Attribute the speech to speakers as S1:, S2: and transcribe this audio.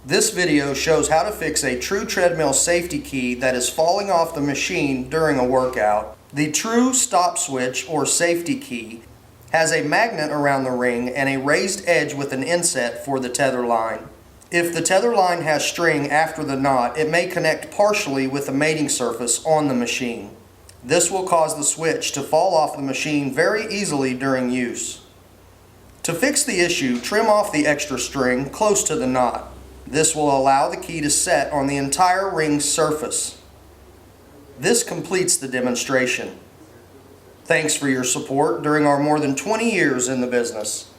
S1: This video shows how to fix a True Treadmill Safety Key that is falling off the machine during a workout. The True Stop Switch or Safety Key has a magnet around the ring and a raised edge with an inset for the tether line. If the tether line has string after the knot, it may connect partially with the mating surface on the machine. This will cause the switch to fall off the machine very easily during use. To fix the issue, trim off the extra string close to the knot. This will allow the key to set on the entire ring's surface. This completes the demonstration. Thanks for your support during our more than 20 years in the business.